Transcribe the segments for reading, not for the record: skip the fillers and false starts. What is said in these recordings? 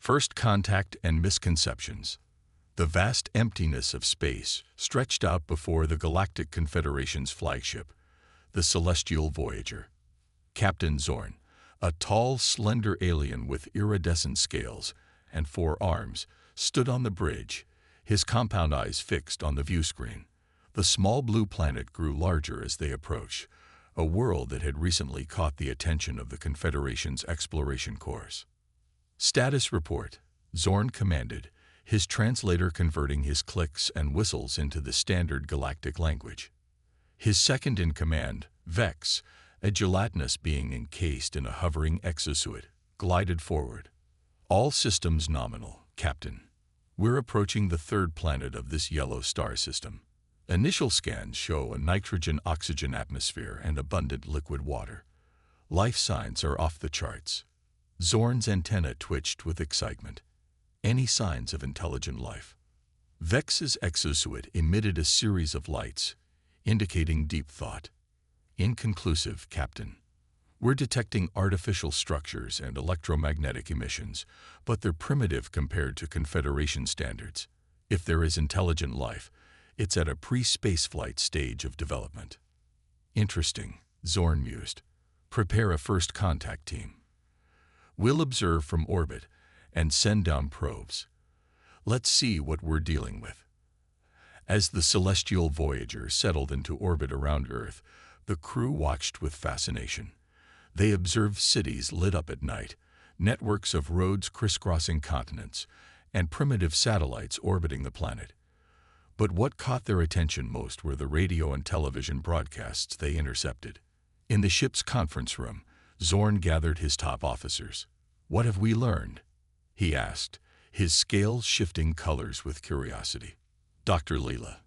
First contact and misconceptions. The vast emptiness of space stretched out before the Galactic Confederation's flagship, the Celestial Voyager. Captain Zorn, a tall, slender alien with iridescent scales and 4 arms, stood on the bridge, his compound eyes fixed on the viewscreen. The small blue planet grew larger as they approached, a world that had recently caught the attention of the Confederation's exploration course. Status report, Zorn commanded, his translator converting his clicks and whistles into the standard galactic language. His second-in-command, Vex, a gelatinous being encased in a hovering exosuit, glided forward. All systems nominal, Captain. We're approaching the 3rd planet of this yellow star system. Initial scans show a nitrogen-oxygen atmosphere and abundant liquid water. Life signs are off the charts. Zorn's antenna twitched with excitement. Any signs of intelligent life? Vex's exosuit emitted a series of lights, indicating deep thought. Inconclusive, Captain. We're detecting artificial structures and electromagnetic emissions, but they're primitive compared to Confederation standards. If there is intelligent life, it's at a pre-spaceflight stage of development. Interesting, Zorn mused. Prepare a first contact team. We'll observe from orbit and send down probes. Let's see what we're dealing with. As the Celestial Voyager settled into orbit around Earth, the crew watched with fascination. They observed cities lit up at night, networks of roads crisscrossing continents, and primitive satellites orbiting the planet. But what caught their attention most were the radio and television broadcasts they intercepted. In the ship's conference room, Zorn gathered his top officers. "What have we learned?" he asked, his scales shifting colors with curiosity. Dr. Leela,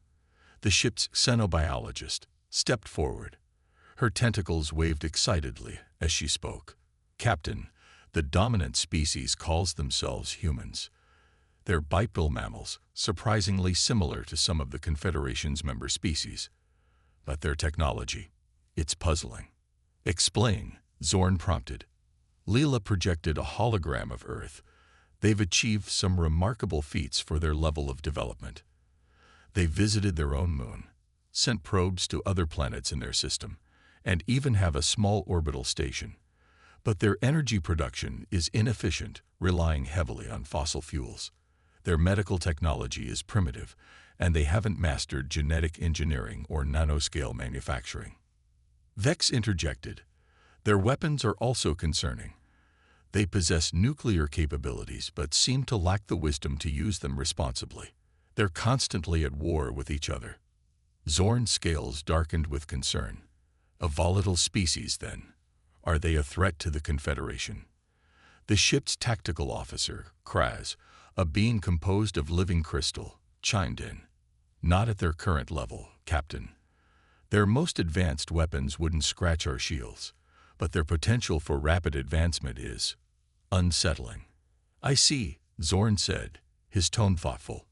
the ship's xenobiologist, stepped forward. Her tentacles waved excitedly as she spoke. "Captain, the dominant species calls themselves humans. They're bipedal mammals, surprisingly similar to some of the Confederation's member species. But their technology, it's puzzling." "Explain," Zorn prompted. Leela projected a hologram of Earth. "They've achieved some remarkable feats for their level of development. They visited their own moon, sent probes to other planets in their system, and even have a small orbital station. But their energy production is inefficient, relying heavily on fossil fuels. Their medical technology is primitive, and they haven't mastered genetic engineering or nanoscale manufacturing." Vex interjected. "Their weapons are also concerning. They possess nuclear capabilities but seem to lack the wisdom to use them responsibly. They're constantly at war with each other." Zorn's scales darkened with concern. "A volatile species, then. Are they a threat to the Confederation?" The ship's tactical officer, Kraz, a being composed of living crystal, chimed in. "Not at their current level, Captain. Their most advanced weapons wouldn't scratch our shields, but their potential for rapid advancement is unsettling." "I see," Zorn said, his tone thoughtful.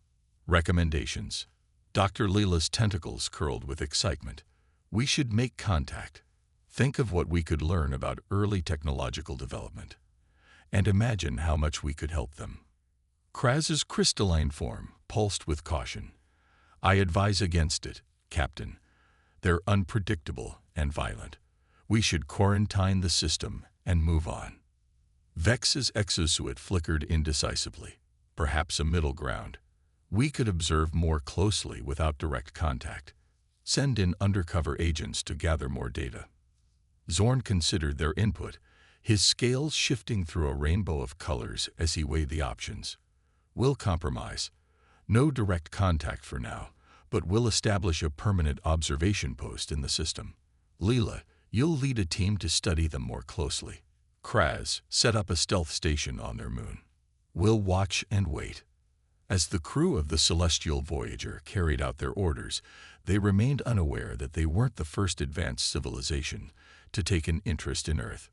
"Recommendations." Dr. Leela's tentacles curled with excitement. "We should make contact. Think of what we could learn about early technological development. And imagine how much we could help them." Kraz's crystalline form pulsed with caution. "I advise against it, Captain. They're unpredictable and violent. We should quarantine the system and move on." Vex's exosuit flickered indecisively. "Perhaps a middle ground. We could observe more closely without direct contact. Send in undercover agents to gather more data." Zorn considered their input, his scales shifting through a rainbow of colors as he weighed the options. "We'll compromise. No direct contact for now, but we'll establish a permanent observation post in the system. Leela, you'll lead a team to study them more closely. Kraz, set up a stealth station on their moon. We'll watch and wait." As the crew of the Celestial Voyager carried out their orders, they remained unaware that they weren't the first advanced civilization to take an interest in Earth.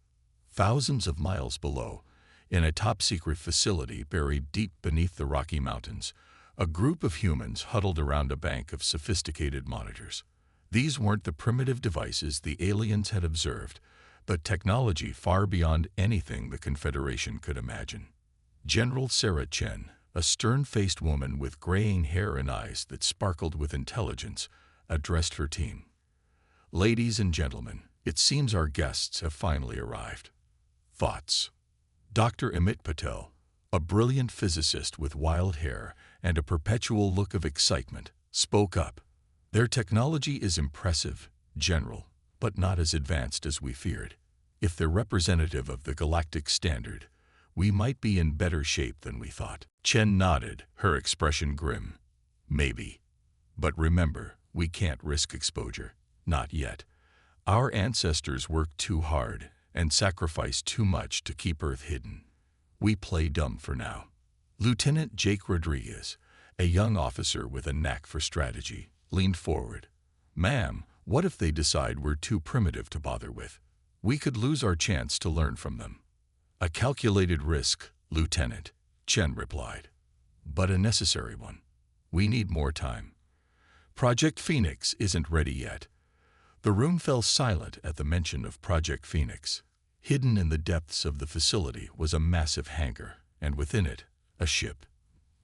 Thousands of miles below, in a top-secret facility buried deep beneath the Rocky Mountains, a group of humans huddled around a bank of sophisticated monitors. These weren't the primitive devices the aliens had observed, but technology far beyond anything the Confederation could imagine. General Sarah Chen, a stern-faced woman with graying hair and eyes that sparkled with intelligence, addressed her team. "Ladies and gentlemen, it seems our guests have finally arrived. Thoughts?" Dr. Amit Patel, a brilliant physicist with wild hair and a perpetual look of excitement, spoke up. "Their technology is impressive, General, but not as advanced as we feared. If they're representative of the galactic standard, we might be in better shape than we thought." Chen nodded, her expression grim. "Maybe. But remember, we can't risk exposure. Not yet. Our ancestors worked too hard and sacrificed too much to keep Earth hidden. We play dumb for now." Lieutenant Jake Rodriguez, a young officer with a knack for strategy, leaned forward. "Ma'am, what if they decide we're too primitive to bother with? We could lose our chance to learn from them." "A calculated risk, Lieutenant," Chen replied. "But a necessary one. We need more time. Project Phoenix isn't ready yet." The room fell silent at the mention of Project Phoenix. Hidden in the depths of the facility was a massive hangar, and within it, a ship.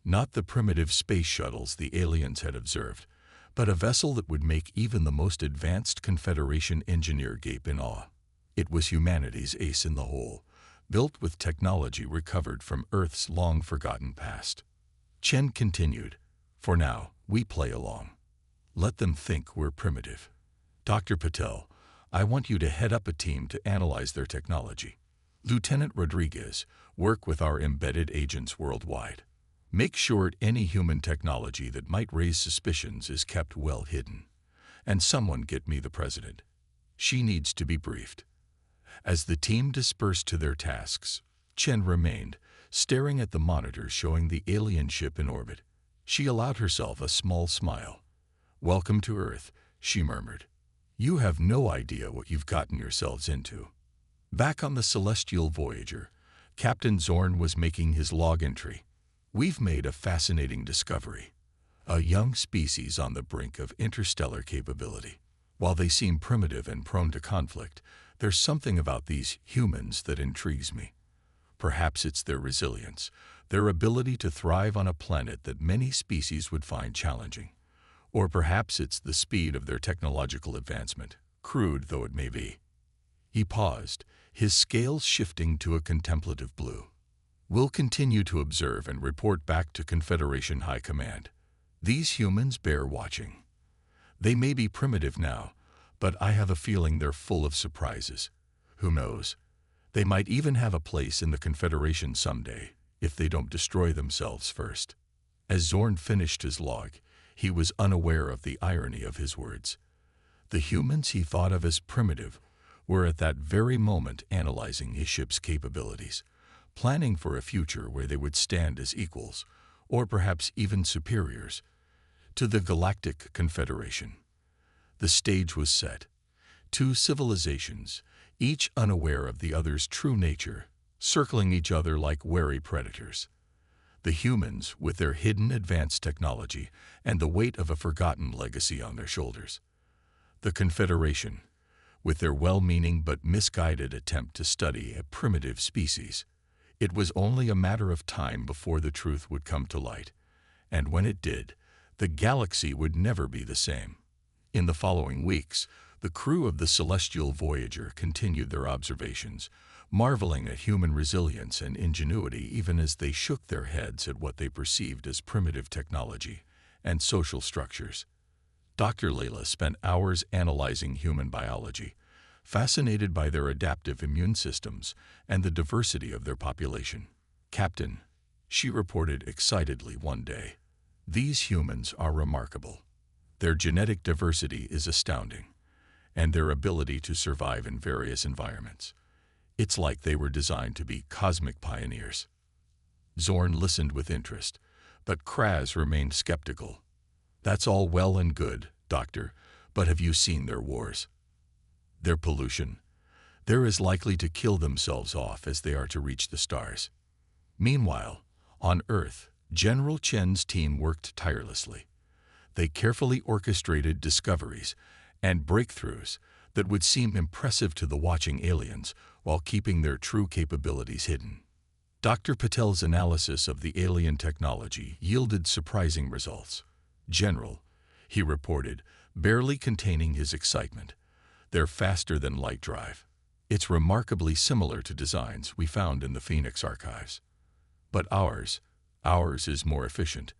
Not the primitive space shuttles the aliens had observed, but a vessel that would make even the most advanced Confederation engineer gape in awe. It was humanity's ace in the hole, built with technology recovered from Earth's long-forgotten past. Chen continued, "For now, we play along. Let them think we're primitive. Dr. Patel, I want you to head up a team to analyze their technology. Lieutenant Rodriguez, work with our embedded agents worldwide. Make sure any human technology that might raise suspicions is kept well hidden. And someone get me the President. She needs to be briefed." As the team dispersed to their tasks, Chen remained, staring at the monitor showing the alien ship in orbit. She allowed herself a small smile. "Welcome to Earth," she murmured. "You have no idea what you've gotten yourselves into." Back on the Celestial Voyager, Captain Zorn was making his log entry. "We've made a fascinating discovery. A young species on the brink of interstellar capability. While they seem primitive and prone to conflict, there's something about these humans that intrigues me. Perhaps it's their resilience, their ability to thrive on a planet that many species would find challenging. Or perhaps it's the speed of their technological advancement, crude though it may be." He paused, his scales shifting to a contemplative blue. "We'll continue to observe and report back to Confederation High Command. These humans bear watching. They may be primitive now, but I have a feeling they're full of surprises. Who knows? They might even have a place in the Confederation someday, if they don't destroy themselves first." As Zorn finished his log, he was unaware of the irony of his words. The humans he thought of as primitive were at that very moment analyzing his ship's capabilities, planning for a future where they would stand as equals, or perhaps even superiors, to the Galactic Confederation. The stage was set. Two civilizations, each unaware of the other's true nature, circling each other like wary predators. The humans, with their hidden advanced technology and the weight of a forgotten legacy on their shoulders. The Confederation, with their well-meaning but misguided attempt to study a primitive species. It was only a matter of time before the truth would come to light, and when it did, the galaxy would never be the same. In the following weeks, the crew of the Celestial Voyager continued their observations, marveling at human resilience and ingenuity even as they shook their heads at what they perceived as primitive technology and social structures. Dr. Layla spent hours analyzing human biology, fascinated by their adaptive immune systems and the diversity of their population. "Captain," she reported excitedly one day, "these humans are remarkable. Their genetic diversity is astounding, and their ability to survive in various environments. It's like they were designed to be cosmic pioneers." Zorn listened with interest, but Kraz remained skeptical. "That's all well and good, Doctor, but have you seen their wars? Their pollution? They're as likely to kill themselves off as they are to reach the stars." Meanwhile, on Earth, General Chen's team worked tirelessly. They carefully orchestrated discoveries and breakthroughs that would seem impressive to the watching aliens while keeping their true capabilities hidden. Dr. Patel's analysis of the alien technology yielded surprising results. "General," he reported, barely containing his excitement, "they're faster than light drive. It's remarkably similar to designs we found in the Phoenix archives. But ours is more efficient.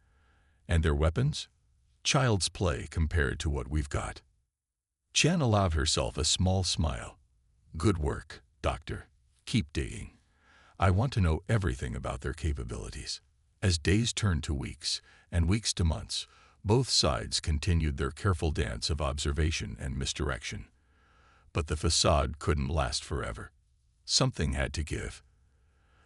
And their weapons? Child's play compared to what we've got." Chen allowed herself a small smile. "Good work, Doctor. Keep digging. I want to know everything about their capabilities." As days turned to weeks, and weeks to months, both sides continued their careful dance of observation and misdirection. But the facade couldn't last forever. Something had to give.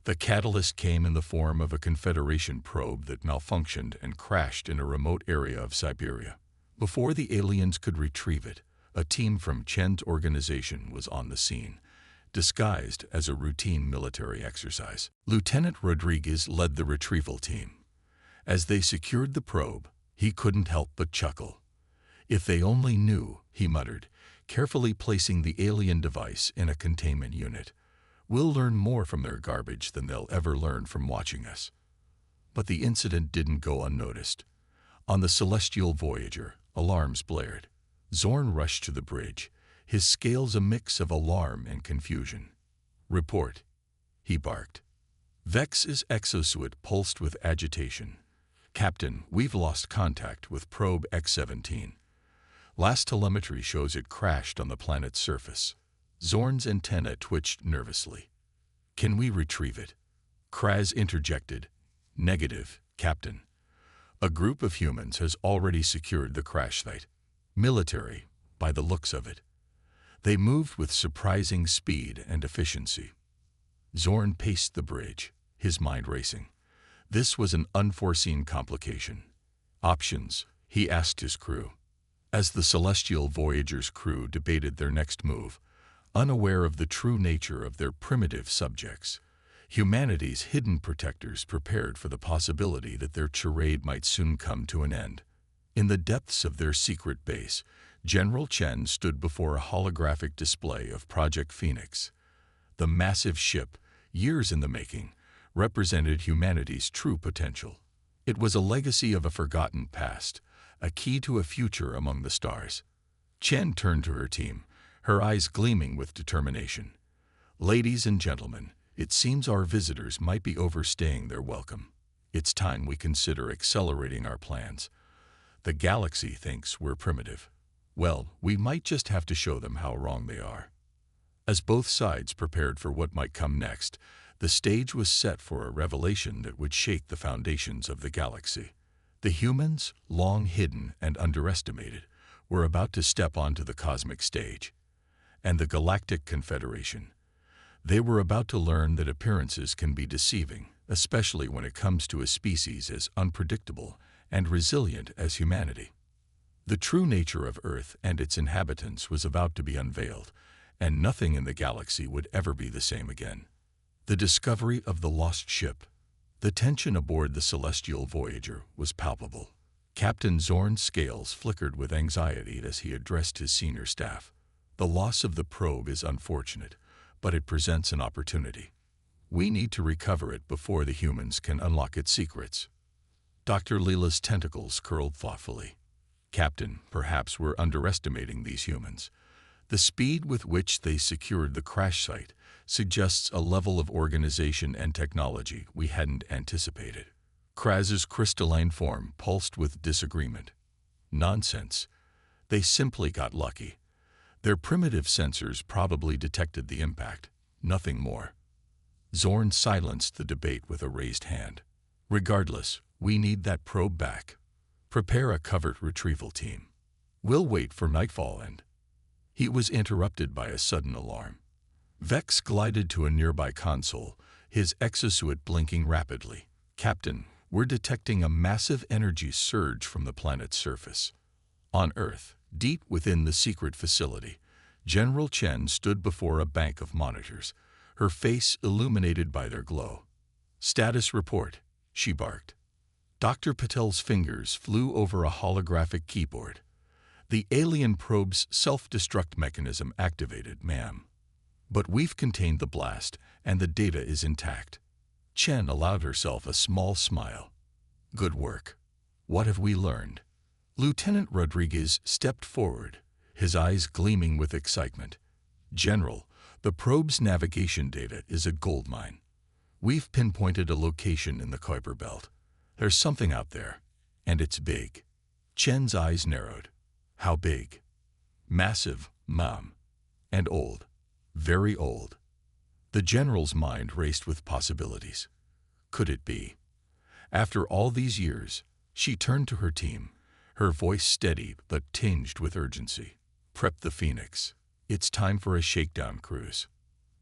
The catalyst came in the form of a Confederation probe that malfunctioned and crashed in a remote area of Siberia. Before the aliens could retrieve it, a team from Chen's organization was on the scene, disguised as a routine military exercise. Lieutenant Rodriguez led the retrieval team. As they secured the probe, he couldn't help but chuckle. "If they only knew," he muttered, carefully placing the alien device in a containment unit. "We'll learn more from their garbage than they'll ever learn from watching us." But the incident didn't go unnoticed. On the celestial Voyager, alarms blared. Zorn rushed to the bridge, his scales a mix of alarm and confusion. "Report," he barked. Vex's exosuit pulsed with agitation. "Captain, we've lost contact with probe X-17. Last telemetry shows it crashed on the planet's surface." Zorn's antenna twitched nervously. "Can we retrieve it?" Kraz interjected. "Negative, Captain. A group of humans has already secured the crash site. Military, by the looks of it. They moved with surprising speed and efficiency." Zorn paced the bridge, his mind racing. This was an unforeseen complication. "Options?" he asked his crew. As the celestial Voyager's crew debated their next move, unaware of the true nature of their primitive subjects, humanity's hidden protectors prepared for the possibility that their charade might soon come to an end. In the depths of their secret base, General Chen stood before a holographic display of Project Phoenix. The massive ship, years in the making, represented humanity's true potential. It was a legacy of a forgotten past, a key to a future among the stars. Chen turned to her team, her eyes gleaming with determination. "Ladies and gentlemen, it seems our visitors might be overstaying their welcome. It's time we consider accelerating our plans. The galaxy thinks we're primitive. Well, we might just have to show them how wrong they are." As both sides prepared for what might come next, the stage was set for a revelation that would shake the foundations of the galaxy. The humans, long hidden and underestimated, were about to step onto the cosmic stage. And the Galactic Confederation. They were about to learn that appearances can be deceiving, especially when it comes to a species as unpredictable and resilient as humanity. The true nature of Earth and its inhabitants was about to be unveiled, and nothing in the galaxy would ever be the same again. The discovery of the lost ship. The tension aboard the celestial Voyager was palpable. Captain Zorn's scales flickered with anxiety as he addressed his senior staff. "The loss of the probe is unfortunate, but it presents an opportunity. We need to recover it before the humans can unlock its secrets." Dr. Leela's tentacles curled thoughtfully. "Captain, perhaps we're underestimating these humans. The speed with which they secured the crash site suggests a level of organization and technology we hadn't anticipated." Kraz's crystalline form pulsed with disagreement. "Nonsense. They simply got lucky. Their primitive sensors probably detected the impact, nothing more." Zorn silenced the debate with a raised hand. "Regardless, we need that probe back. Prepare a covert retrieval team. We'll wait for nightfall and—" He was interrupted by a sudden alarm. Vex glided to a nearby console, his exosuit blinking rapidly. "Captain, we're detecting a massive energy surge from the planet's surface." On Earth, deep within the secret facility, General Chen stood before a bank of monitors, her face illuminated by their glow. "Status report," she barked. Dr. Patel's fingers flew over a holographic keyboard. "The alien probe's self-destruct mechanism activated, ma'am. But we've contained the blast, and the data is intact." Chen allowed herself a small smile. Good work. What have we learned? Lieutenant Rodriguez stepped forward, his eyes gleaming with excitement. General, the probe's navigation data is a goldmine. We've pinpointed a location in the Kuiper Belt. There's something out there, and it's big. Chen's eyes narrowed. How big? Massive, Mom. And old. Very old. The general's mind raced with possibilities. Could it be? After all these years, she turned to her team, her voice steady but tinged with urgency. Prep the Phoenix. It's time for a shakedown cruise.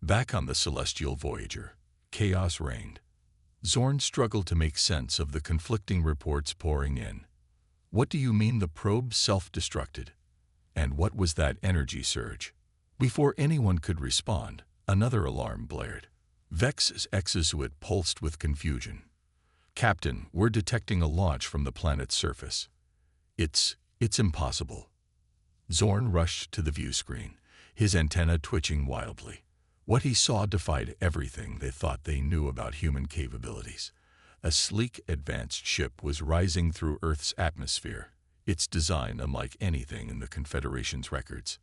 Back on the celestial Voyager, chaos reigned. Zorn struggled to make sense of the conflicting reports pouring in. What do you mean the probe self-destructed? And what was that energy surge? Before anyone could respond, another alarm blared. Vex's exosuit pulsed with confusion. Captain, we're detecting a launch from the planet's surface. It's impossible. Zorn rushed to the view screen, his antenna twitching wildly. What he saw defied everything they thought they knew about human capabilities. A sleek, advanced ship was rising through Earth's atmosphere, its design unlike anything in the Confederation's records.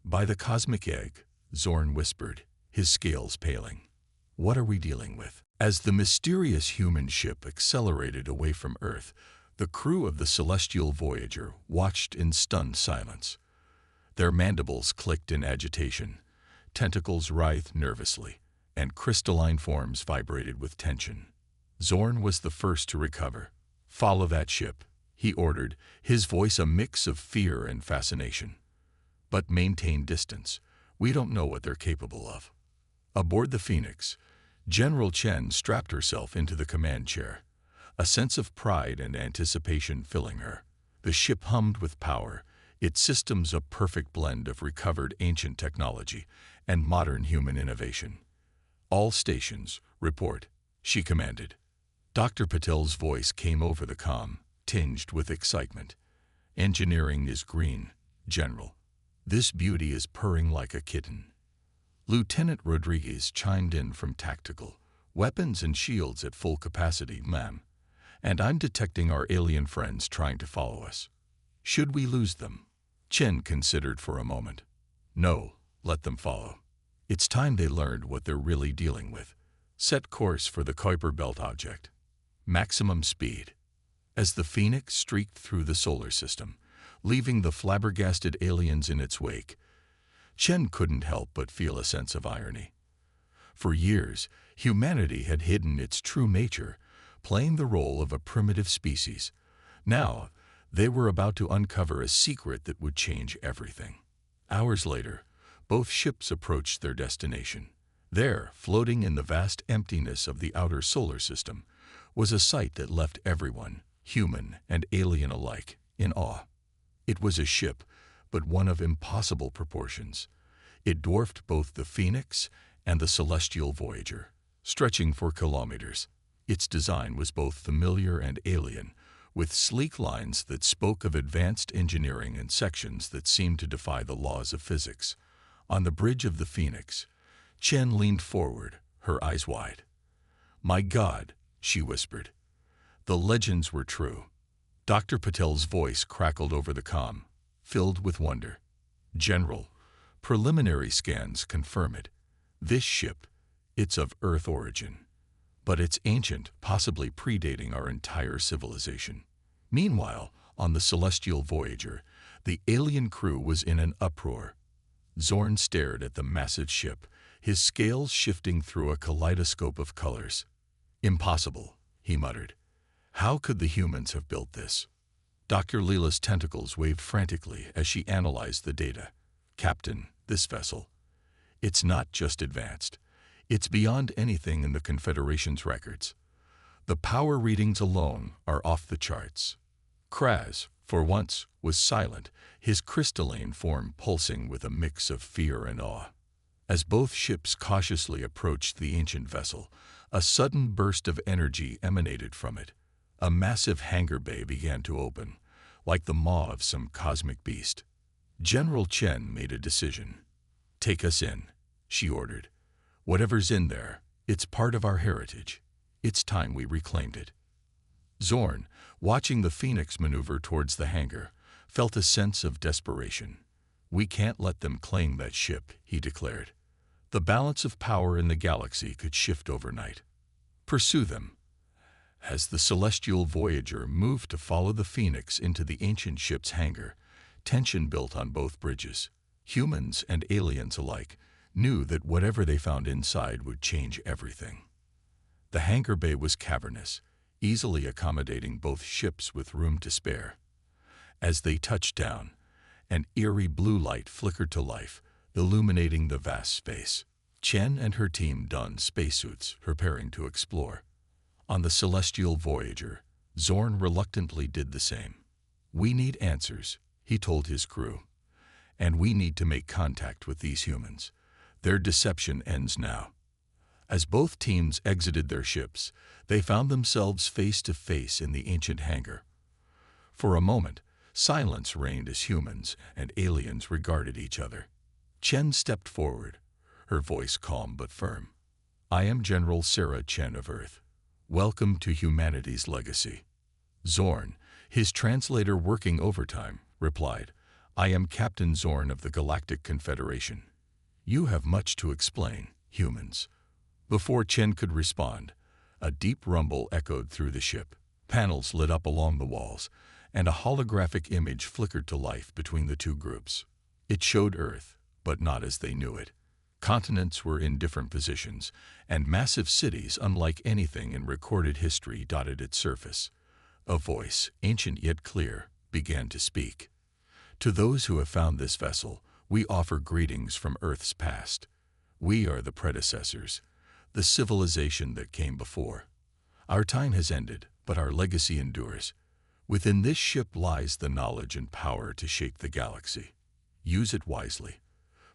By the cosmic egg, Zorn whispered, his scales paling. What are we dealing with? As the mysterious human ship accelerated away from Earth, the crew of the celestial Voyager watched in stunned silence. Their mandibles clicked in agitation, tentacles writhed nervously, and crystalline forms vibrated with tension. Zorn was the first to recover. Follow that ship, he ordered, his voice a mix of fear and fascination. But maintain distance. We don't know what they're capable of. Aboard the Phoenix, General Chen strapped herself into the command chair, a sense of pride and anticipation filling her. The ship hummed with power, its systems a perfect blend of recovered ancient technology and modern human innovation. All stations, report, she commanded. Dr. Patel's voice came over the comm, tinged with excitement. Engineering is green, General. This beauty is purring like a kitten. Lieutenant Rodriguez chimed in from tactical. Weapons and shields at full capacity, ma'am. And I'm detecting our alien friends trying to follow us. Should we lose them? Chen considered for a moment. No, let them follow. It's time they learned what they're really dealing with. Set course for the Kuiper Belt object. Maximum speed. As the Phoenix streaked through the solar system, leaving the flabbergasted aliens in its wake, Chen couldn't help but feel a sense of irony. For years, humanity had hidden its true nature, playing the role of a primitive species. Now, they were about to uncover a secret that would change everything. Hours later, both ships approached their destination. There, floating in the vast emptiness of the outer solar system, was a sight that left everyone, human and alien alike, in awe. It was a ship, but one of impossible proportions. It dwarfed both the Phoenix and the celestial Voyager, stretching for kilometers. Its design was both familiar and alien, with sleek lines that spoke of advanced engineering and sections that seemed to defy the laws of physics. On the bridge of the Phoenix, Chen leaned forward, her eyes wide. "My God," she whispered. The legends were true. Dr. Patel's voice crackled over the comm, filled with wonder. "General, preliminary scans confirm it. This ship, it's of Earth origin. But it's ancient, possibly predating our entire civilization." Meanwhile, on the celestial Voyager, the alien crew was in an uproar. Zorn stared at the massive ship, his scales shifting through a kaleidoscope of colors. "Impossible," he muttered. "How could the humans have built this?" Dr. Leela's tentacles waved frantically as she analyzed the data. "Captain, this vessel, it's not just advanced. It's beyond anything in the Confederation's records. The power readings alone are off the charts." Kraz, for once, was silent, his crystalline form pulsing with a mix of fear and awe. As both ships cautiously approached the ancient vessel, a sudden burst of energy emanated from it. A massive hangar bay began to open, like the maw of some cosmic beast. General Chen made a decision. "Take us in," she ordered. "Whatever's in there, it's part of our heritage. It's time we reclaimed it. Zorn, watching the Phoenix maneuver towards the hangar, felt a sense of desperation. We can't let them claim that ship, he declared. The balance of power in the galaxy could shift overnight. Pursue them. As the celestial Voyager moved to follow the Phoenix into the ancient ship's hangar, tension built on both bridges. Humans and aliens alike knew that whatever they found inside would change everything. The hangar bay was cavernous, easily accommodating both ships with room to spare. As they touched down, an eerie blue light flickered to life, illuminating the vast space. Chen and her team donned spacesuits, preparing to explore. On the celestial Voyager, Zorn reluctantly did the same. We need answers, he told his crew. And we need to make contact with these humans. Their deception ends now. As both teams exited their ships, they found themselves face to face in the ancient hangar. For a moment, silence reigned as humans and aliens regarded each other. Chen stepped forward, her voice calm but firm. I am General Sarah Chen of Earth. Welcome to humanity's legacy. Zorn, his translator working overtime, replied, I am Captain Zorn of the Galactic Confederation. You have much to explain, humans. Before Chen could respond, a deep rumble echoed through the ship. Panels lit up along the walls, and a holographic image flickered to life between the two groups. It showed Earth, but not as they knew it. Continents were in different positions, and massive cities unlike anything in recorded history dotted its surface. A voice, ancient yet clear, began to speak. To those who have found this vessel, we offer greetings from Earth's past. We are the predecessors, the civilization that came before. Our time has ended, but our legacy endures. Within this ship lies the knowledge and power to shape the galaxy. Use it wisely,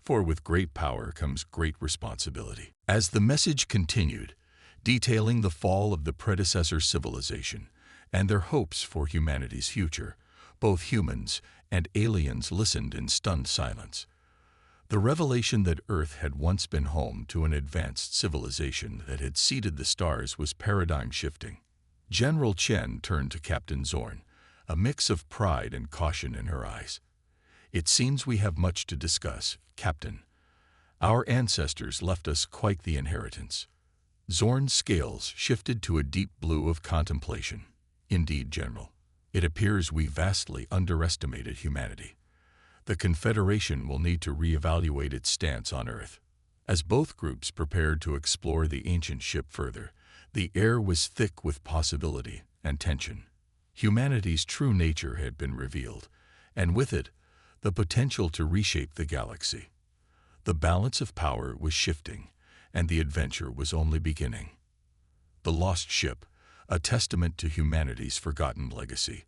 for with great power comes great responsibility. As the message continued, detailing the fall of the predecessor civilization and their hopes for humanity's future, both humans and aliens listened in stunned silence. The revelation that Earth had once been home to an advanced civilization that had seeded the stars was paradigm-shifting. General Chen turned to Captain Zorn, a mix of pride and caution in her eyes. It seems we have much to discuss, Captain. Our ancestors left us quite the inheritance. Zorn's scales shifted to a deep blue of contemplation. Indeed, General, it appears we vastly underestimated humanity. The Confederation will need to reevaluate its stance on Earth. As both groups prepared to explore the ancient ship further, the air was thick with possibility and tension. Humanity's true nature had been revealed, and with it, the potential to reshape the galaxy. The balance of power was shifting, and the adventure was only beginning. The lost ship, a testament to humanity's forgotten legacy,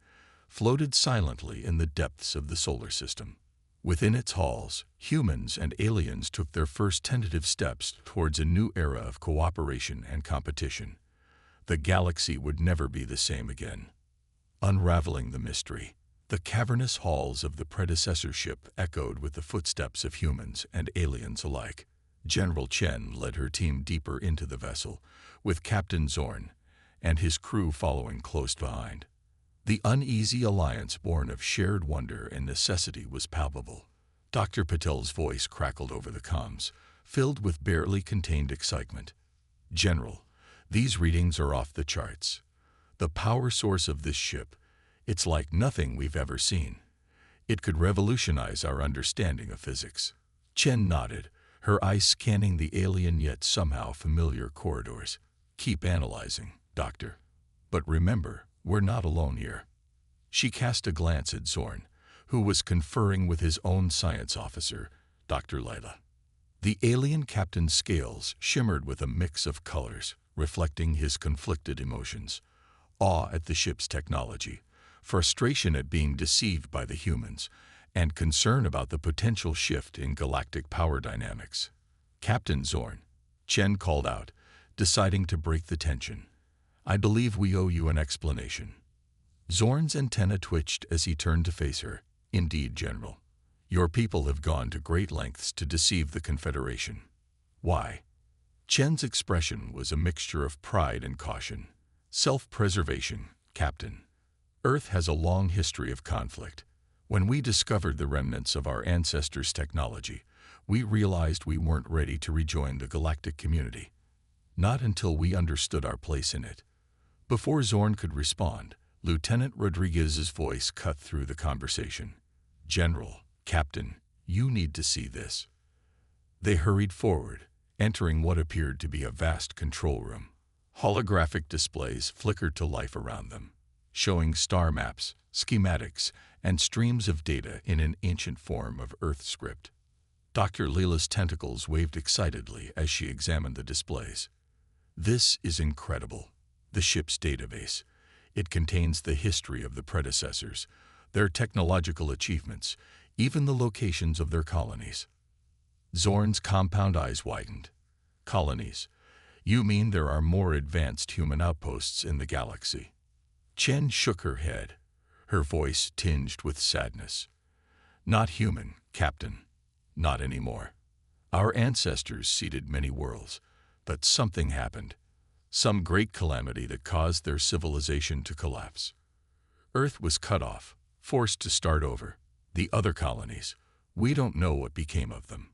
floated silently in the depths of the solar system. Within its halls, humans and aliens took their first tentative steps towards a new era of cooperation and competition. The galaxy would never be the same again. Unraveling the mystery, the cavernous halls of the predecessor ship echoed with the footsteps of humans and aliens alike. General Chen led her team deeper into the vessel, with Captain Zorn and his crew following close behind. The uneasy alliance born of shared wonder and necessity was palpable. Dr. Patel's voice crackled over the comms, filled with barely contained excitement. General, these readings are off the charts. The power source of this ship, it's like nothing we've ever seen. It could revolutionize our understanding of physics. Chen nodded, her eyes scanning the alien yet somehow familiar corridors. Keep analyzing, Doctor. But remember, we're not alone here. She cast a glance at Zorn, who was conferring with his own science officer, Dr. Layla. The alien captain's scales shimmered with a mix of colors, reflecting his conflicted emotions. Awe at the ship's technology, frustration at being deceived by the humans, and concern about the potential shift in galactic power dynamics. Captain Zorn, Chen called out, deciding to break the tension. I believe we owe you an explanation. Zorn's antenna twitched as he turned to face her. Indeed, General. Your people have gone to great lengths to deceive the Confederation. Why? Chen's expression was a mixture of pride and caution. Self-preservation, Captain. Earth has a long history of conflict. When we discovered the remnants of our ancestors' technology, we realized we weren't ready to rejoin the galactic community. Not until we understood our place in it. Before Zorn could respond, Lieutenant Rodriguez's voice cut through the conversation. General, Captain, you need to see this. They hurried forward, entering what appeared to be a vast control room. Holographic displays flickered to life around them, showing star maps, schematics, and streams of data in an ancient form of Earth script. Dr. Leela's tentacles waved excitedly as she examined the displays. This is incredible. The ship's database. It contains the history of the predecessors, their technological achievements, even the locations of their colonies. Zorn's compound eyes widened. Colonies? You mean there are more advanced human outposts in the galaxy? Chen shook her head, her voice tinged with sadness. Not human, Captain. Not anymore. Our ancestors seeded many worlds, but something happened. Some great calamity that caused their civilization to collapse. Earth was cut off, forced to start over. The other colonies, we don't know what became of them.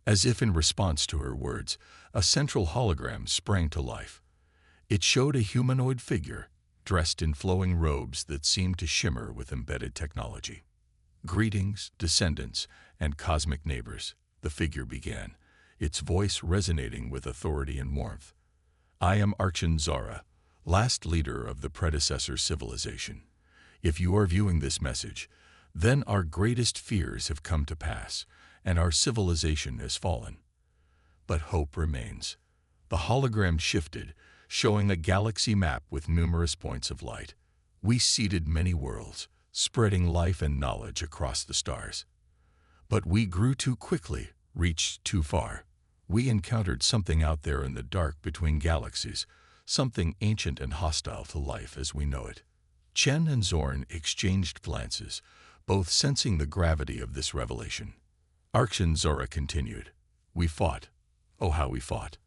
As if in response to her words, a central hologram sprang to life. It showed a humanoid figure, dressed in flowing robes that seemed to shimmer with embedded technology. Greetings, descendants, and cosmic neighbors, the figure began, its voice resonating with authority and warmth. I am Archon Zara, last leader of the predecessor civilization. If you are viewing this message, then our greatest fears have come to pass, and our civilization has fallen. But hope remains. The hologram shifted, showing a galaxy map with numerous points of light. We seeded many worlds, spreading life and knowledge across the stars. But we grew too quickly, reached too far. We encountered something out there in the dark between galaxies, something ancient and hostile to life as we know it. Chen and Zorn exchanged glances, both sensing the gravity of this revelation. Archon Zora continued. We fought. Oh, how we fought.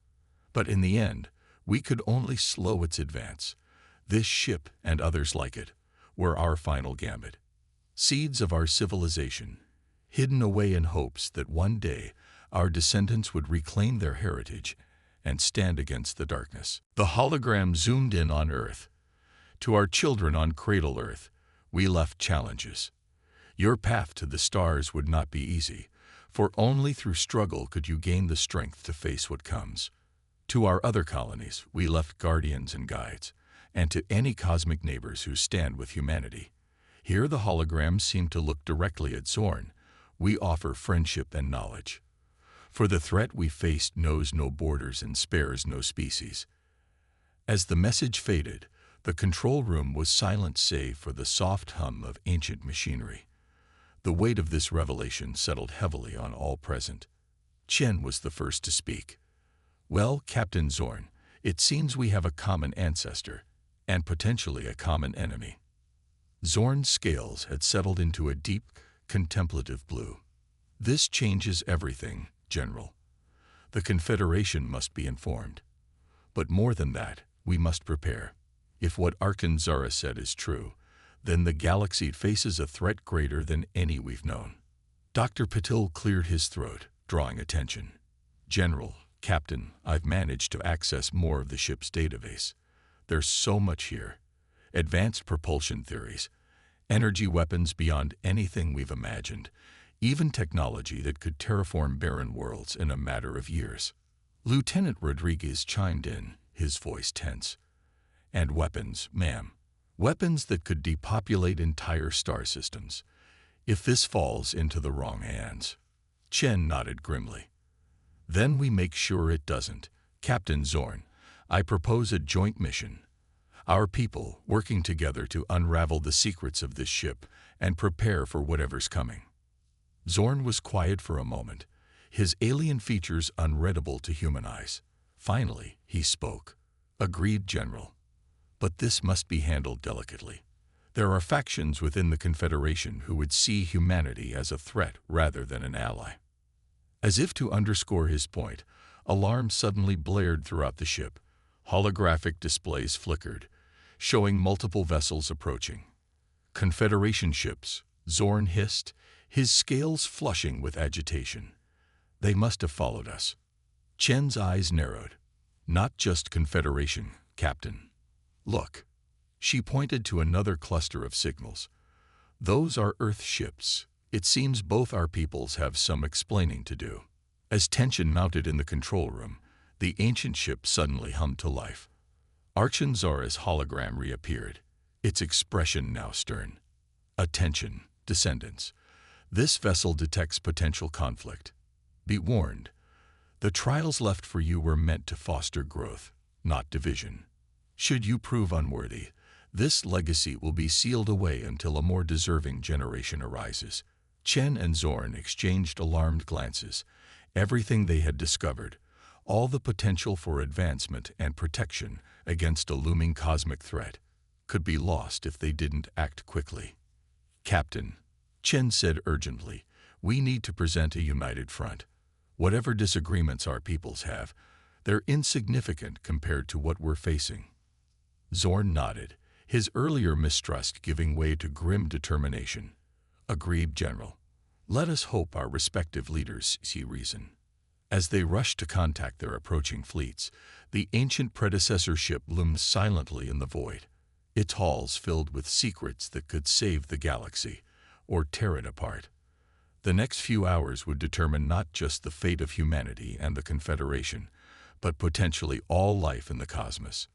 But in the end, we could only slow its advance. This ship and others like it were our final gambit. Seeds of our civilization, hidden away in hopes that one day our descendants would reclaim their heritage and stand against the darkness. The hologram zoomed in on Earth. To our children on Cradle Earth, we left challenges. Your path to the stars would not be easy, for only through struggle could you gain the strength to face what comes. To our other colonies, we left guardians and guides, and to any cosmic neighbors who stand with humanity. Here the hologram seemed to look directly at Zorn. We offer friendship and knowledge. For the threat we faced knows no borders and spares no species. As the message faded, the control room was silent save for the soft hum of ancient machinery. The weight of this revelation settled heavily on all present. Chen was the first to speak. Well, Captain Zorn, it seems we have a common ancestor, and potentially a common enemy. Zorn's scales had settled into a deep, contemplative blue. This changes everything, General. The Confederation must be informed. But more than that, we must prepare. If what Archon Zara said is true, then the galaxy faces a threat greater than any we've known. Dr. Patil cleared his throat, drawing attention. General, Captain, I've managed to access more of the ship's database. There's so much here. Advanced propulsion theories, energy weapons beyond anything we've imagined, even technology that could terraform barren worlds in a matter of years. Lieutenant Rodriguez chimed in, his voice tense. And weapons, ma'am. Weapons that could depopulate entire star systems. If this falls into the wrong hands. Chen nodded grimly. Then we make sure it doesn't. Captain Zorn, I propose a joint mission. Our people working together to unravel the secrets of this ship and prepare for whatever's coming. Zorn was quiet for a moment, his alien features unreadable to human eyes. Finally, he spoke. Agreed, General. But this must be handled delicately. There are factions within the Confederation who would see humanity as a threat rather than an ally. As if to underscore his point, Alarms suddenly blared throughout the ship. Holographic displays flickered, showing multiple vessels approaching. Confederation ships, Zorn hissed, his scales flushing with agitation. They must have followed us. Chen's eyes narrowed. Not just Confederation, Captain. Look. She pointed to another cluster of signals. Those are Earth ships. It seems both our peoples have some explaining to do. As tension mounted in the control room, the ancient ship suddenly hummed to life. Archanzara's hologram reappeared, its expression now stern. Attention, descendants. This vessel detects potential conflict. Be warned. The trials left for you were meant to foster growth, not division. Should you prove unworthy, this legacy will be sealed away until a more deserving generation arises. Chen and Zorn exchanged alarmed glances. Everything they had discovered, all the potential for advancement and protection against a looming cosmic threat, could be lost if they didn't act quickly. Captain, Chen said urgently, we need to present a united front. Whatever disagreements our peoples have, they're insignificant compared to what we're facing. Zorn nodded, his earlier mistrust giving way to grim determination. Agreed, General. Let us hope our respective leaders see reason. As they rushed to contact their approaching fleets, the ancient predecessor ship loomed silently in the void, its halls filled with secrets that could save the galaxy or tear it apart. The next few hours would determine not just the fate of humanity and the Confederation, but potentially all life in the cosmos.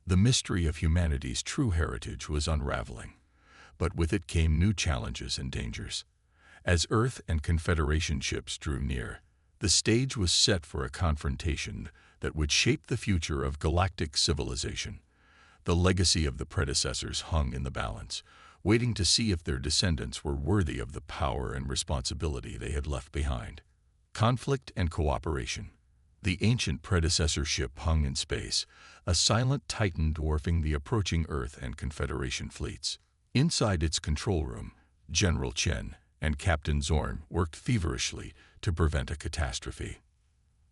The mystery of humanity's true heritage was unraveling, but with it came new challenges and dangers. As Earth and Confederation ships drew near, the stage was set for a confrontation that would shape the future of galactic civilization. The legacy of the predecessors hung in the balance, waiting to see if their descendants were worthy of the power and responsibility they had left behind. Conflict and cooperation. The ancient predecessor ship hung in space, a silent titan dwarfing the approaching Earth and Confederation fleets. Inside its control room, General Chen and Captain Zorn worked feverishly to prevent a catastrophe.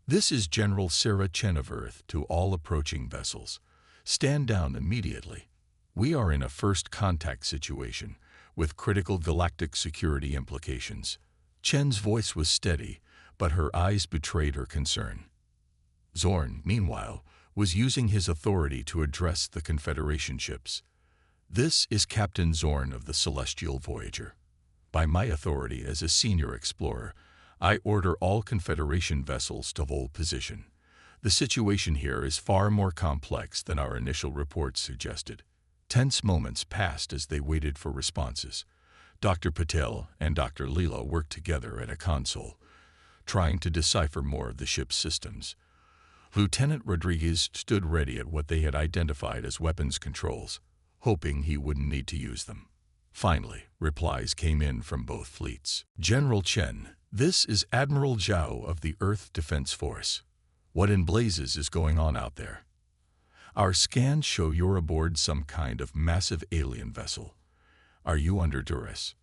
This is General Sarah Chen of Earth to all approaching vessels. Stand down immediately. We are in a first contact situation with critical galactic security implications. Chen's voice was steady, but her eyes betrayed her concern. Zorn, meanwhile, was using his authority to address the Confederation ships. This is Captain Zorn of the Celestial Voyager. By my authority as a senior explorer, I order all Confederation vessels to hold position. The situation here is far more complex than our initial reports suggested. Tense moments passed as they waited for responses. Dr. Patel and Dr. Leela worked together at a console, trying to decipher more of the ship's systems. Lieutenant Rodriguez stood ready at what they had identified as weapons controls, hoping he wouldn't need to use them. Finally, replies came in from both fleets. General Chen, this is Admiral Zhao of the Earth Defense Force. What in blazes is going on out there? Our scans show you're aboard some kind of massive alien vessel. Are you under duress?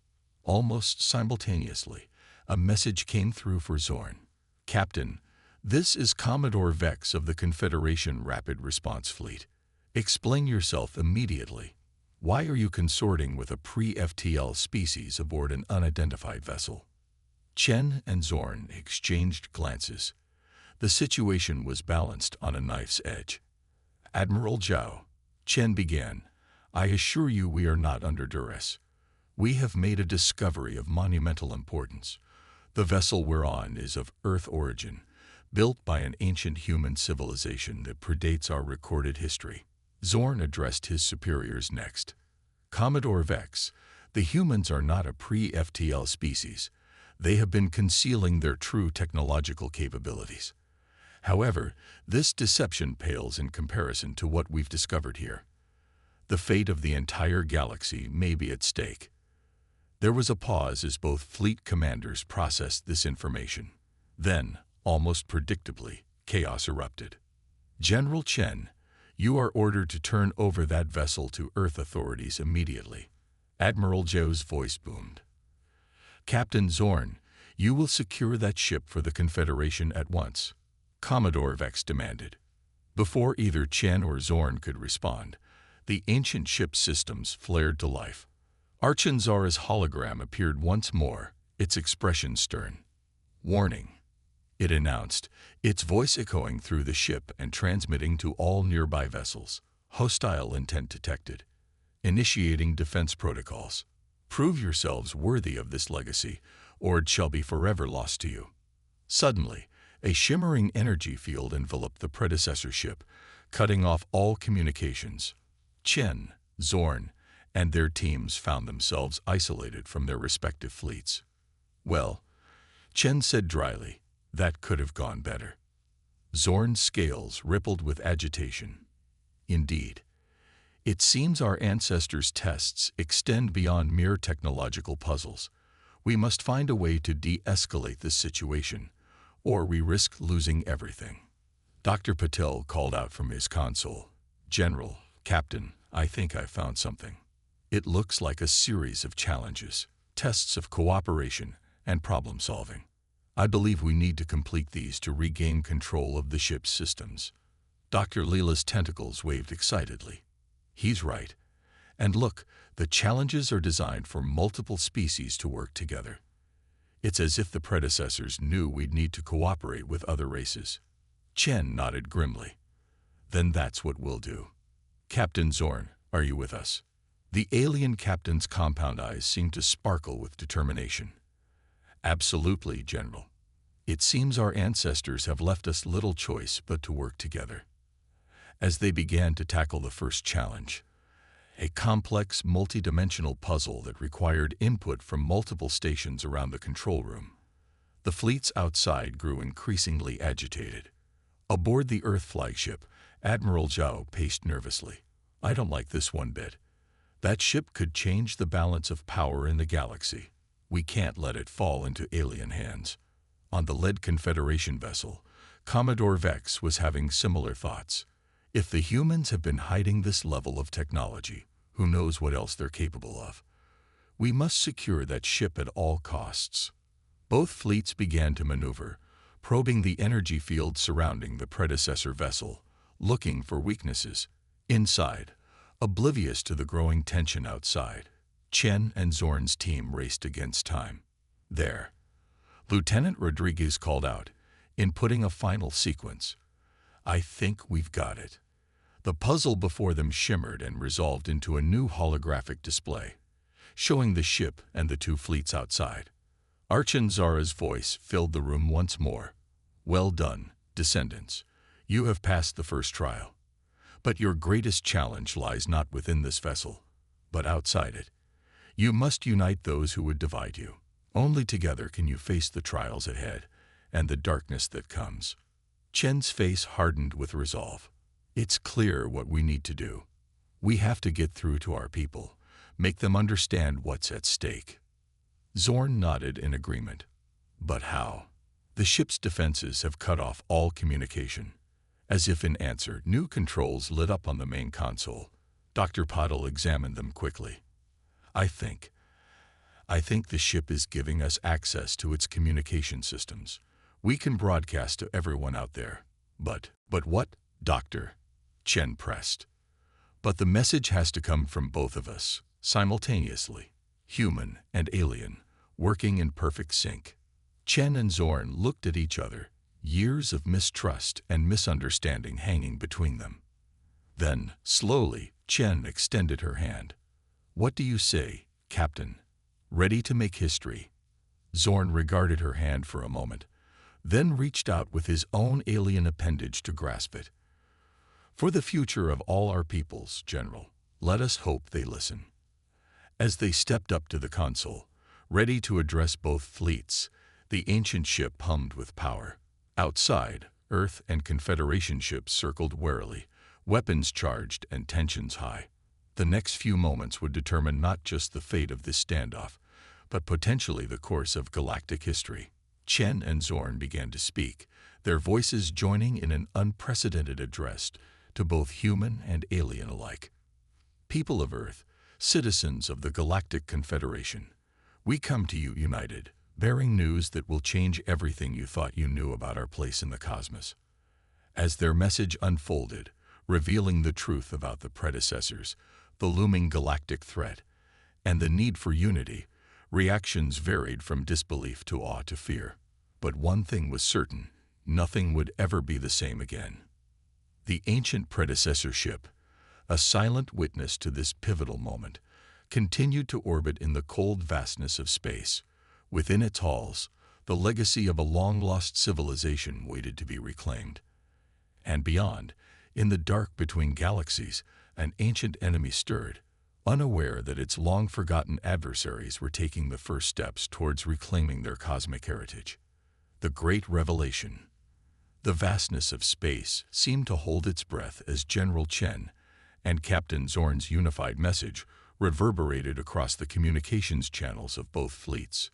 Almost simultaneously, a message came through for Zorn. Captain, this is Commodore Vex of the Confederation Rapid Response Fleet. Explain yourself immediately. Why are you consorting with a pre-FTL species aboard an unidentified vessel? Chen and Zorn exchanged glances. The situation was balanced on a knife's edge. Admiral Zhao, Chen began, I assure you we are not under duress. We have made a discovery of monumental importance. The vessel we're on is of Earth origin, built by an ancient human civilization that predates our recorded history. Zorn addressed his superiors next. Commodore Vex, the humans are not a pre-FTL species. They have been concealing their true technological capabilities. However, this deception pales in comparison to what we've discovered here. The fate of the entire galaxy may be at stake. There was a pause as both fleet commanders processed this information. Then, almost predictably, chaos erupted. General Chen, you are ordered to turn over that vessel to Earth authorities immediately. Admiral Zhao's voice boomed. Captain Zorn, you will secure that ship for the Confederation at once. Commodore Vex demanded. Before either Chen or Zorn could respond, the ancient ship's systems flared to life. Archanzara's hologram appeared once more, its expression stern. "Warning," it announced, its voice echoing through the ship and transmitting to all nearby vessels. "Hostile intent detected. Initiating defense protocols. Prove yourselves worthy of this legacy, or it shall be forever lost to you." Suddenly, a shimmering energy field enveloped the predecessor ship, cutting off all communications. Chen, Zorn, and their teams found themselves isolated from their respective fleets. "Well," Chen said dryly, "that could have gone better." Zorn's scales rippled with agitation. "Indeed. It seems our ancestors' tests extend beyond mere technological puzzles. We must find a way to de-escalate this situation, or we risk losing everything." Dr. Patel called out from his console. "General, Captain, I think I've found something. It looks like a series of challenges, tests of cooperation and problem-solving. I believe we need to complete these to regain control of the ship's systems." Dr. Leela's tentacles waved excitedly. "He's right. And look, the challenges are designed for multiple species to work together. It's as if the predecessors knew we'd need to cooperate with other races." Chen nodded grimly. "Then that's what we'll do. Captain Zorn, are you with us?" The alien captain's compound eyes seemed to sparkle with determination. "Absolutely, General. It seems our ancestors have left us little choice but to work together." As they began to tackle the first challenge, a complex, multidimensional puzzle that required input from multiple stations around the control room, the fleets outside grew increasingly agitated. Aboard the Earth flagship, Admiral Zhao paced nervously. "I don't like this one bit. That ship could change the balance of power in the galaxy. We can't let it fall into alien hands." On the lead Confederation vessel, Commodore Vex was having similar thoughts. If the humans have been hiding this level of technology, who knows what else they're capable of? We must secure that ship at all costs. Both fleets began to maneuver, probing the energy field surrounding the predecessor vessel, looking for weaknesses. Inside, oblivious to the growing tension outside, Chen and Zorn's team raced against time. "There," Lieutenant Rodriguez called out, inputting a final sequence. "I think we've got it." The puzzle before them shimmered and resolved into a new holographic display, showing the ship and the two fleets outside. Archanzara's voice filled the room once more. "Well done, descendants. You have passed the first trial. But your greatest challenge lies not within this vessel, but outside it. You must unite those who would divide you. Only together can you face the trials ahead and the darkness that comes." Chen's face hardened with resolve. "It's clear what we need to do. We have to get through to our people, make them understand what's at stake." Zorn nodded in agreement. "But how?" "The ship's defenses have cut off all communication." As if in answer, new controls lit up on the main console. Dr. Patel examined them quickly. I think the ship is giving us access to its communication systems. We can broadcast to everyone out there." But what, Doctor?" Chen pressed. "But the message has to come from both of us, simultaneously, human and alien, working in perfect sync." Chen and Zorn looked at each other, years of mistrust and misunderstanding hanging between them. Then, slowly, Chen extended her hand. "What do you say, Captain? Ready to make history?" Zorn regarded her hand for a moment, then reached out with his own alien appendage to grasp it. "For the future of all our peoples, General, let us hope they listen." As they stepped up to the console, ready to address both fleets, the ancient ship hummed with power. Outside, Earth and Confederation ships circled warily, weapons charged and tensions high. The next few moments would determine not just the fate of this standoff, but potentially the course of galactic history. Chen and Zorn began to speak, their voices joining in an unprecedented address to both human and alien alike. "People of Earth, citizens of the Galactic Confederation, we come to you united, bearing news that will change everything you thought you knew about our place in the cosmos. As their message unfolded, revealing the truth about the predecessors, the looming galactic threat, and the need for unity, reactions varied from disbelief to awe to fear. But one thing was certain: nothing would ever be the same again. The ancient predecessor ship, a silent witness to this pivotal moment, continued to orbit in the cold vastness of space. Within its halls, the legacy of a long-lost civilization waited to be reclaimed. And beyond, in the dark between galaxies, an ancient enemy stirred, unaware that its long-forgotten adversaries were taking the first steps towards reclaiming their cosmic heritage. The Great Revelation. The vastness of space seemed to hold its breath as General Chen and Captain Zorn's unified message reverberated across the communications channels of both fleets.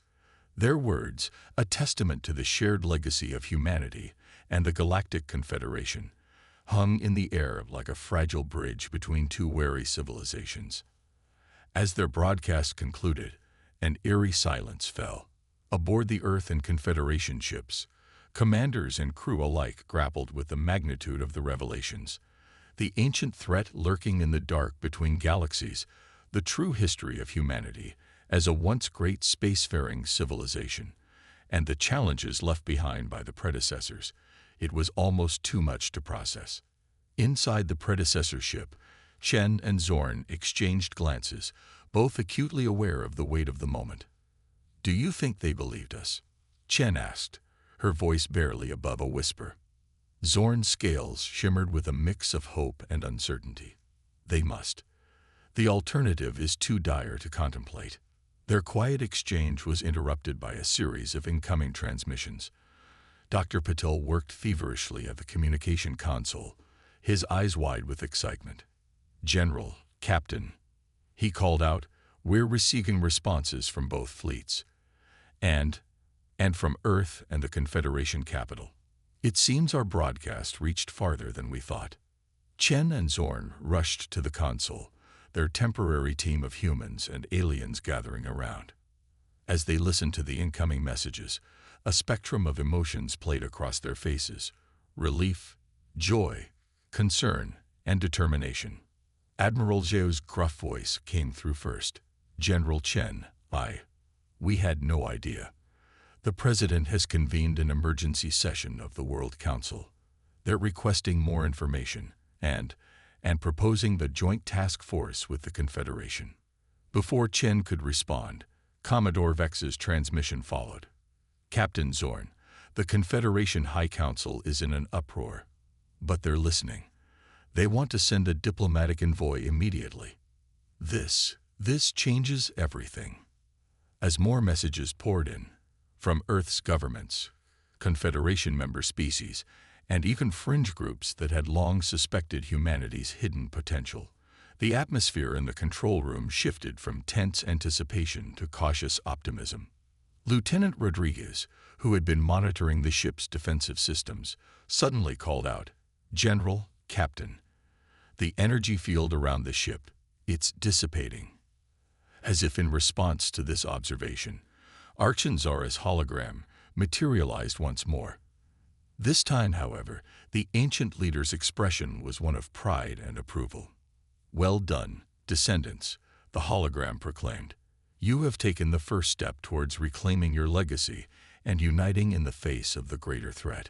Their words, a testament to the shared legacy of humanity and the Galactic Confederation, hung in the air like a fragile bridge between two wary civilizations. As their broadcast concluded, an eerie silence fell. Aboard the Earth and Confederation ships, commanders and crew alike grappled with the magnitude of the revelations. The ancient threat lurking in the dark between galaxies, the true history of humanity as a once great spacefaring civilization, and the challenges left behind by the predecessors. It was almost too much to process. Inside the predecessor ship, Chen and Zorn exchanged glances, both acutely aware of the weight of the moment. "Do you think they believed us?" Chen asked, her voice barely above a whisper. Zorn's scales shimmered with a mix of hope and uncertainty. "They must. The alternative is too dire to contemplate." Their quiet exchange was interrupted by a series of incoming transmissions. Dr. Patel worked feverishly at the communication console, his eyes wide with excitement. "General, Captain," he called out, "we're receiving responses from both fleets. And from Earth and the Confederation capital. It seems our broadcast reached farther than we thought." Chen and Zorn rushed to the console, their temporary team of humans and aliens gathering around. As they listened to the incoming messages, a spectrum of emotions played across their faces: relief, joy, concern, and determination. Admiral Zhou's gruff voice came through first. "General Chen, we had no idea. The President has convened an emergency session of the World Council. They're requesting more information and proposing the joint task force with the Confederation." Before Chen could respond, Commodore Vex's transmission followed. "Captain Zorn, the Confederation High Council is in an uproar. But they're listening. They want to send a diplomatic envoy immediately." This changes everything. As more messages poured in, from Earth's governments, Confederation member species, and even fringe groups that had long suspected humanity's hidden potential, the atmosphere in the control room shifted from tense anticipation to cautious optimism. Lieutenant Rodriguez, who had been monitoring the ship's defensive systems, suddenly called out, "General, Captain, the energy field around the ship, it's dissipating." As if in response to this observation, Archanzara's hologram materialized once more. This time, however, the ancient leader's expression was one of pride and approval. "Well done, descendants," the hologram proclaimed. "You have taken the first step towards reclaiming your legacy and uniting in the face of the greater threat.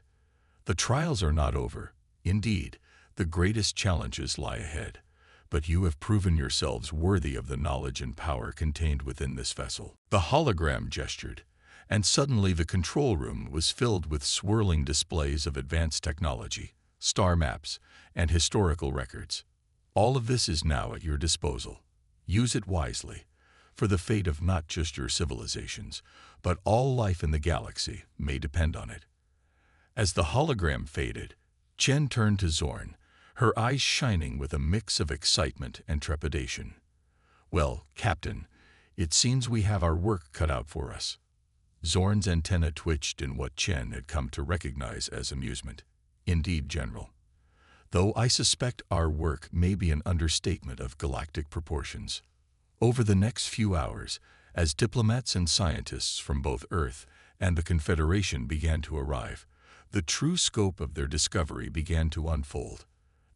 The trials are not over. Indeed, the greatest challenges lie ahead. But you have proven yourselves worthy of the knowledge and power contained within this vessel." The hologram gestured, and suddenly the control room was filled with swirling displays of advanced technology, star maps, and historical records. "All of this is now at your disposal. Use it wisely, for the fate of not just your civilizations, but all life in the galaxy may depend on it." As the hologram faded, Chen turned to Zorn, her eyes shining with a mix of excitement and trepidation. "Well, Captain, it seems we have our work cut out for us." Zorn's antenna twitched in what Chen had come to recognize as amusement. "Indeed, General. Though I suspect our work may be an understatement of galactic proportions." Over the next few hours, as diplomats and scientists from both Earth and the Confederation began to arrive, The true scope of their discovery began to unfold.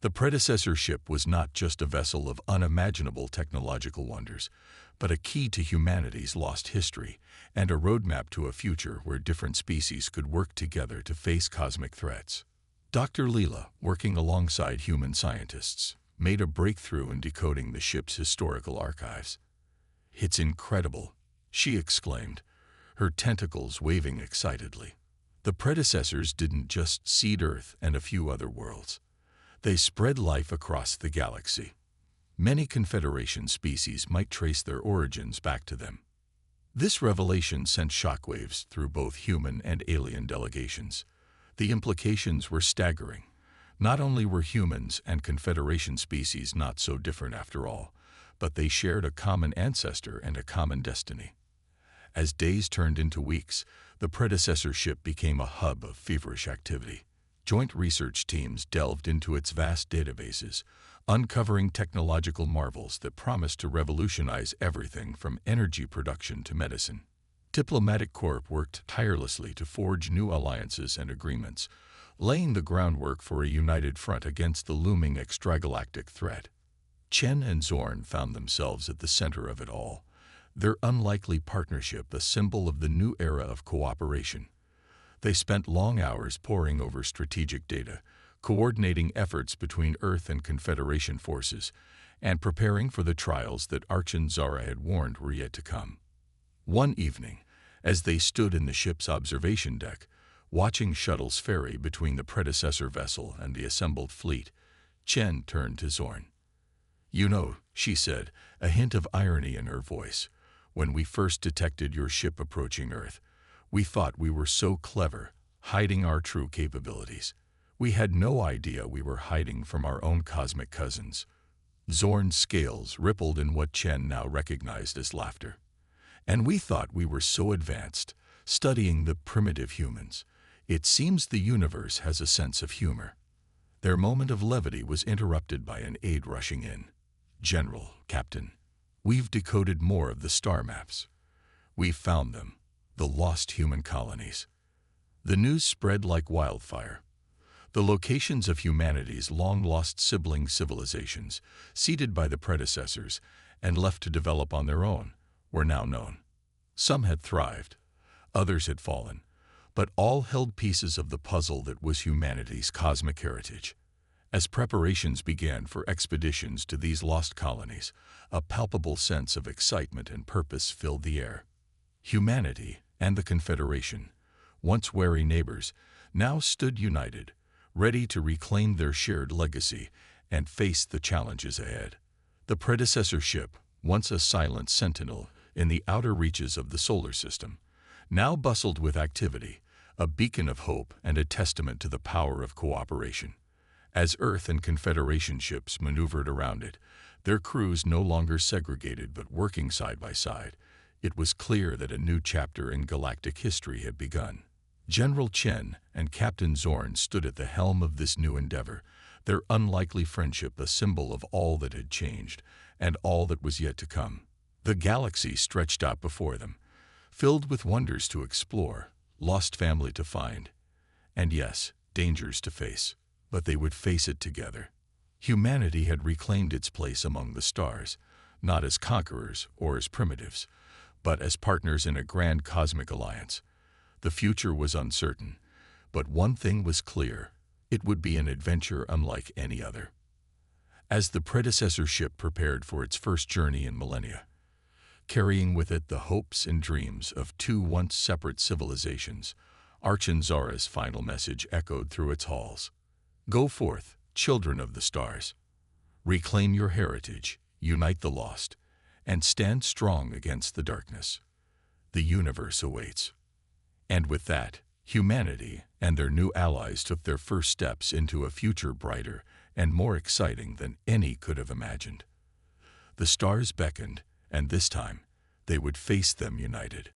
The predecessor ship was not just a vessel of unimaginable technological wonders, but a key to humanity's lost history and a roadmap to a future where different species could work together to face cosmic threats. Dr. Leela, working alongside human scientists, made a breakthrough in decoding the ship's historical archives. "It's incredible," she exclaimed, her tentacles waving excitedly. The predecessors didn't just seed Earth and a few other worlds. They spread life across the galaxy. Many Confederation species might trace their origins back to them. This revelation sent shockwaves through both human and alien delegations. The implications were staggering. Not only were humans and Confederation species not so different after all, but they shared a common ancestor and a common destiny. As days turned into weeks, the predecessor ship became a hub of feverish activity. Joint research teams delved into its vast databases, uncovering technological marvels that promised to revolutionize everything from energy production to medicine. Diplomatic Corps worked tirelessly to forge new alliances and agreements, laying the groundwork for a united front against the looming extragalactic threat. Chen and Zorn found themselves at the center of it all, their unlikely partnership a symbol of the new era of cooperation. They spent long hours poring over strategic data, coordinating efforts between Earth and Confederation forces, and preparing for the trials that Arch and Zara had warned were yet to come. One evening, as they stood in the ship's observation deck, watching shuttles ferry between the predecessor vessel and the assembled fleet, Chen turned to Zorn. "You know," she said, a hint of irony in her voice, "when we first detected your ship approaching Earth, we thought we were so clever, hiding our true capabilities. We had no idea we were hiding from our own cosmic cousins." Zorn's scales rippled in what Chen now recognized as laughter. "And we thought we were so advanced, studying the primitive humans. It seems the universe has a sense of humor." Their moment of levity was interrupted by an aide rushing in. "General, Captain, we've decoded more of the star maps. We've found them, the lost human colonies." The news spread like wildfire. The locations of humanity's long-lost sibling civilizations, seeded by the predecessors and left to develop on their own, were now known. Some had thrived, others had fallen, but all held pieces of the puzzle that was humanity's cosmic heritage. As preparations began for expeditions to these lost colonies, a palpable sense of excitement and purpose filled the air. Humanity and the Confederation, once wary neighbors, now stood united, ready to reclaim their shared legacy and face the challenges ahead. The predecessor ship, once a silent sentinel in the outer reaches of the solar system, now bustled with activity, a beacon of hope and a testament to the power of cooperation. As Earth and Confederation ships maneuvered around it, their crews no longer segregated but working side by side, it was clear that a new chapter in galactic history had begun. General Chen and Captain Zorn stood at the helm of this new endeavor, their unlikely friendship a symbol of all that had changed and all that was yet to come. The galaxy stretched out before them, filled with wonders to explore, lost family to find, and yes, dangers to face. But they would face it together. Humanity had reclaimed its place among the stars, not as conquerors or as primitives, but as partners in a grand cosmic alliance. The future was uncertain, but one thing was clear: it would be an adventure unlike any other. As the predecessor ship prepared for its first journey in millennia, carrying with it the hopes and dreams of two once separate civilizations, Arch and Zara's final message echoed through its halls. "Go forth, children of the stars. Reclaim your heritage, unite the lost, and stand strong against the darkness. The universe awaits." And with that, humanity and their new allies took their first steps into a future brighter and more exciting than any could have imagined. The stars beckoned, and this time, they would face them united.